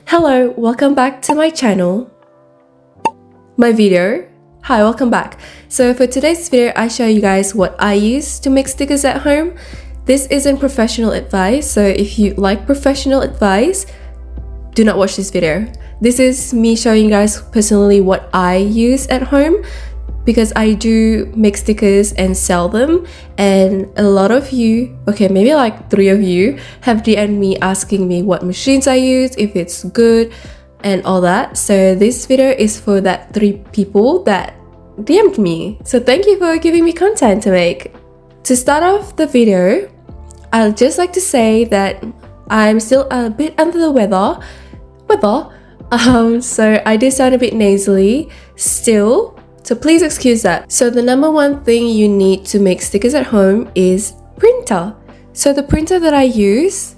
Hello, welcome back to my channel, my video. Hi, welcome back. So for today's video, I show you guys what I use to make stickers at home. This isn't professional advice, so if you like professional advice, do not watch this video. This is me showing you guys personally what I use at home, because I do make stickers and sell them, and a lot of you, okay, maybe like 3 of you, have DM'd me asking me what machines I use, if it's good and all that. So this video is for that 3 people that DM'd me. So thank you for giving me content to make. To start off the video, I'd just like to say that I'm still a bit under the weather. So I do sound a bit nasally still. So please excuse that. So the number one thing you need to make stickers at home is printer. So the printer that I use,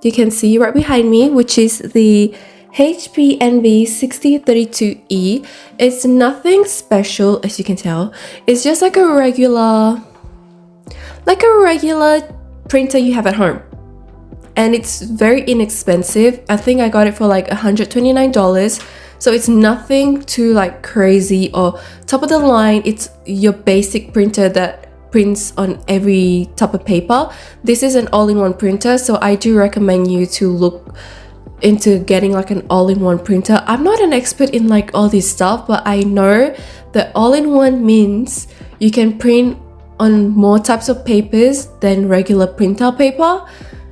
you can see right behind me, which is the HP Envy 6032E. It's nothing special, as you can tell. It's just like a regular printer you have at home. And it's very inexpensive. I think I got it for like $129. So it's nothing too like crazy or top of the line. It's your basic printer that prints on every type of paper. This is an all-in-one printer, so I do recommend you to look into getting like an all-in-one printer. I'm not an expert in like all this stuff, but I know that all-in-one means you can print on more types of papers than regular printer paper.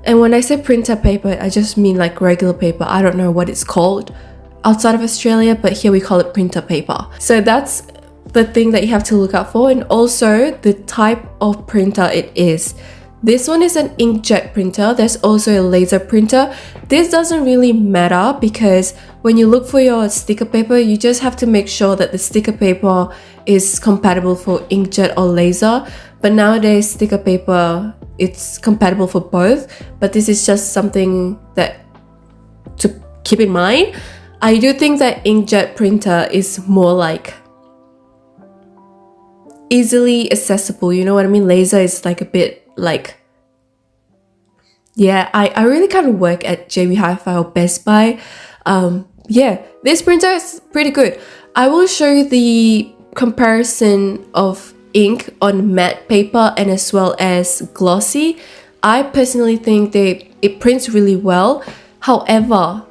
And when I say printer paper, I just mean like regular paper. I don't know what it's called outside of Australia, but here we call it printer paper. So that's the thing that you have to look out for, and also the type of printer it is. This one is an inkjet printer. There's also a laser printer. This doesn't really matter, because when you look for your sticker paper, you just have to make sure that the sticker paper is compatible for inkjet or laser. But nowadays sticker paper, it's compatible for both, but this is just something that to keep in mind. I do think that inkjet printer is more like easily accessible, you know what I mean? Laser is like a bit like, yeah, I really can't work at JB Hi-Fi or Best Buy. Yeah, this printer is pretty good. I will show you the comparison of ink on matte paper and as well as glossy. I personally think it prints really well. However,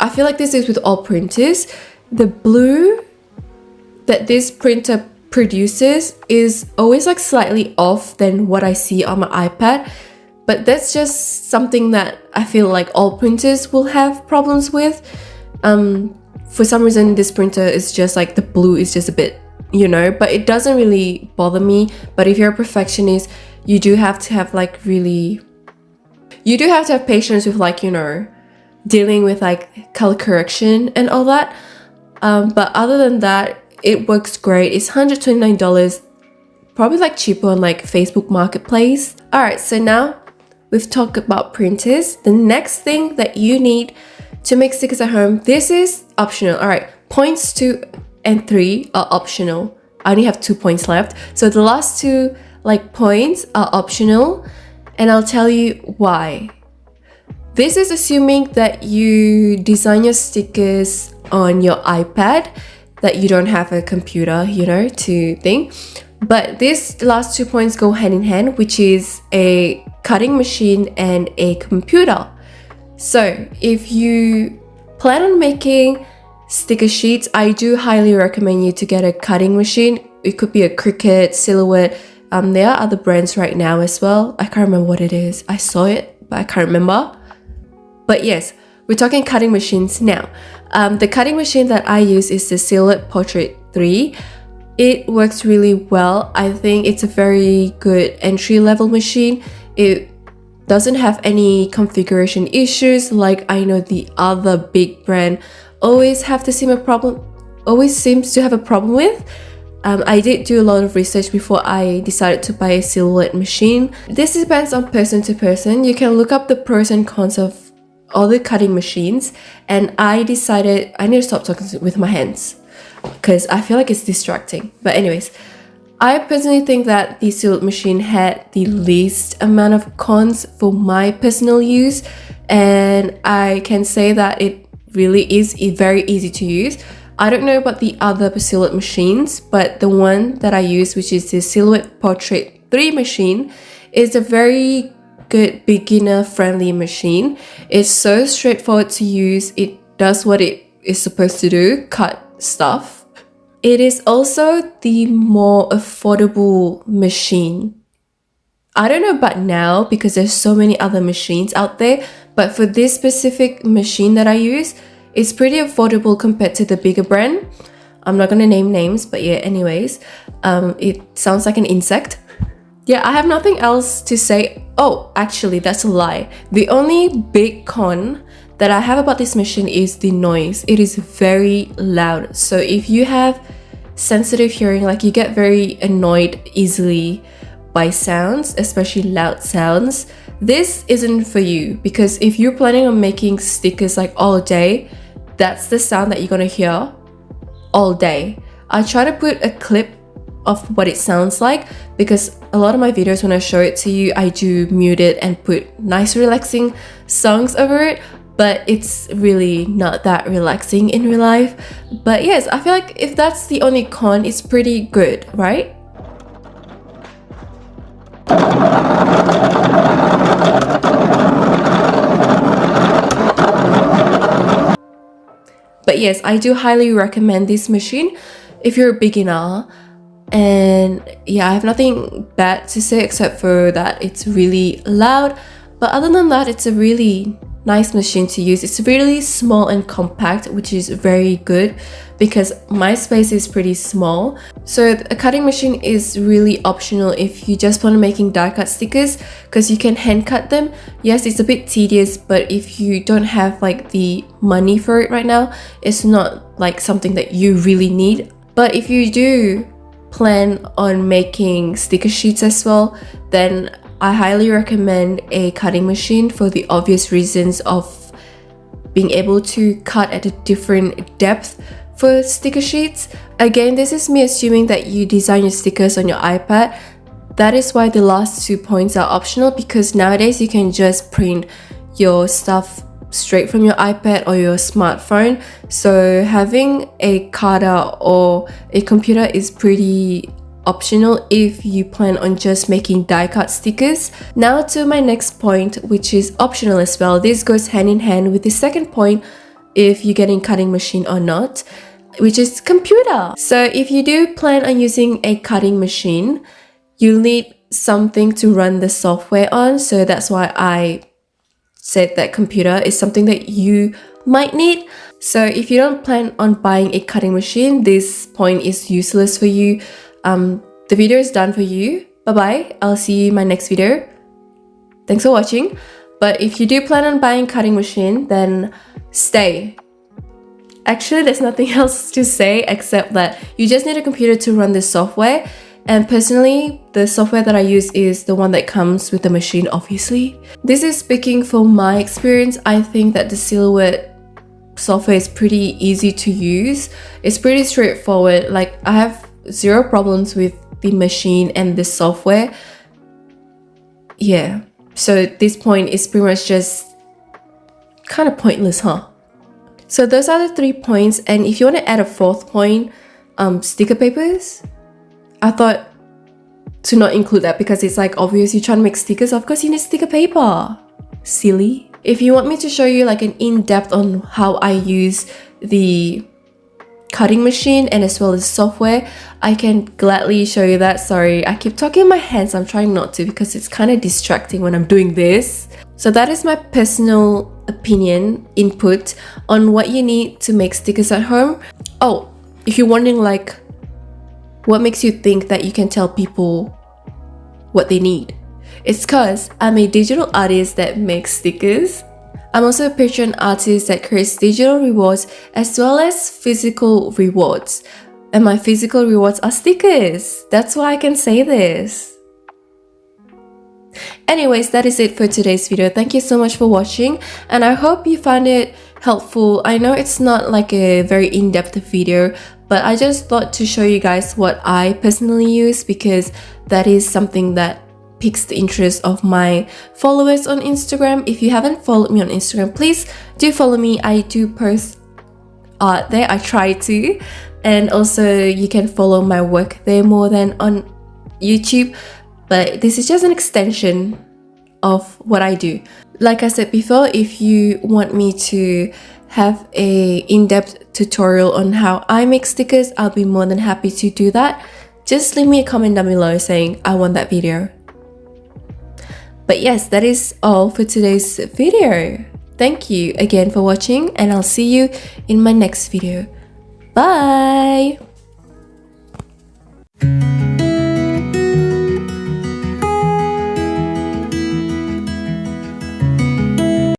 I feel like this is with all printers. The blue that this printer produces is always like slightly off than what I see on my iPad. But that's just something that I feel like all printers will have problems with. For some reason, this printer is just like the blue is just a bit, you know, but it doesn't really bother me. But if you're a perfectionist, you do have to have patience with like, you know, dealing with like color correction and all that. But other than that, it works great. It's $129, probably like cheaper on like Facebook Marketplace. Alright, so now we've talked about printers. The next thing that you need to make stickers at home, this is optional. Alright, points 2 and 3 are optional. I only have 2 points left. So the last 2 like points are optional, and I'll tell you why. This is assuming that you design your stickers on your iPad, that you don't have a computer, you know, to think. But these last 2 points go hand in hand, which is a cutting machine and a computer. So if you plan on making sticker sheets, I do highly recommend you to get a cutting machine. It could be a Cricut, Silhouette. There are other brands right now as well. I can't remember what it is. I saw it, but I can't remember. But yes, we're talking cutting machines now. The cutting machine that I use is the Silhouette Portrait 3. It works really well. I think it's a very good entry-level machine. It doesn't have any configuration issues like I know the other big brand always seems to have a problem with. I did do a lot of research before I decided to buy a Silhouette machine. This depends on person to person. You can look up the pros and cons of all the cutting machines, and I decided I need to stop talking with my hands because I feel like it's distracting. But anyways, I personally think that the Silhouette machine had the least amount of cons for my personal use, and I can say that it really is very easy to use. I don't know about the other Silhouette machines, but the one that I use, which is the Silhouette Portrait 3 machine, is a very good beginner friendly machine. It's so straightforward to use. It does what it is supposed to do, cut stuff. It is also the more affordable machine. I don't know about now because there's so many other machines out there, but for this specific machine that I use, it's pretty affordable compared to the bigger brand. I'm not gonna name names, but yeah, anyways, it sounds like an insect. Yeah, I have nothing else to say. Oh, actually, that's a lie. The only big con that I have about this machine is the noise. It is very loud. So if you have sensitive hearing, like you get very annoyed easily by sounds, especially loud sounds, this isn't for you, because if you're planning on making stickers like all day, that's the sound that you're gonna hear all day. I try to put a clip of what it sounds like, because a lot of my videos, when I show it to you, I do mute it and put nice relaxing songs over it, but it's really not that relaxing in real life. But yes, I feel like if that's the only con, it's pretty good, right? But yes, I do highly recommend this machine if you're a beginner. And yeah, I have nothing bad to say except for that it's really loud. But other than that, it's a really nice machine to use. It's really small and compact, which is very good because my space is pretty small. So a cutting machine is really optional if you just want to making die cut stickers, because you can hand cut them. Yes, it's a bit tedious, but if you don't have like the money for it right now, it's not like something that you really need. But if you do plan on making sticker sheets as well, then I highly recommend a cutting machine for the obvious reasons of being able to cut at a different depth for sticker sheets. Again, this is me assuming that you design your stickers on your iPad. That is why the last 2 points are optional, because nowadays you can just print your stuff straight from your iPad or your smartphone. So having a cutter or a computer is pretty optional if you plan on just making die cut stickers. Now to my next point, which is optional as well. This goes hand in hand with the second point, if you're getting cutting machine or not, which is computer. So if you do plan on using a cutting machine, you'll need something to run the software on. So that's why I said that computer is something that you might need. So if you don't plan on buying a cutting machine, this point is useless for you. The video is done for you. Bye bye. I'll see you in my next video. Thanks for watching. But if you do plan on buying cutting machine, then stay. Actually, there's nothing else to say except that you just need a computer to run this software. And personally, the software that I use is the one that comes with the machine, obviously. This is speaking from my experience. I think that the Silhouette software is pretty easy to use. It's pretty straightforward. Like, I have zero problems with the machine and the software. Yeah, so this point is pretty much just kind of pointless, huh? So those are the 3 points, and if you want to add a 4th point, sticker papers, I thought to not include that because it's like obvious you're trying to make stickers. Of course you need sticker paper. Silly. If you want me to show you like an in-depth on how I use the cutting machine and as well as software, I can gladly show you that. Sorry, I keep talking in my hands. I'm trying not to because it's kind of distracting when I'm doing this. So that is my personal opinion, input on what you need to make stickers at home. Oh, if you're wondering like what makes you think that you can tell people what they need, it's because I'm a digital artist that makes stickers. I'm also a Patreon artist that creates digital rewards as well as physical rewards. And my physical rewards are stickers. That's why I can say this. Anyways, that is it for today's video. Thank you so much for watching, and I hope you found it helpful. I know it's not like a very in-depth video, but I just thought to show you guys what I personally use, because that is something that piques the interest of my followers on Instagram. If you haven't followed me on Instagram, please do follow me. I do post art there, I try to, and also you can follow my work there more than on YouTube, but this is just an extension of what I do. Like I said before, if you want me to have a in-depth tutorial on how I make stickers, I'll be more than happy to do that. Just leave me a comment down below saying I want that video. But yes, that is all for today's video. Thank you again for watching, and I'll see you in my next video. Bye!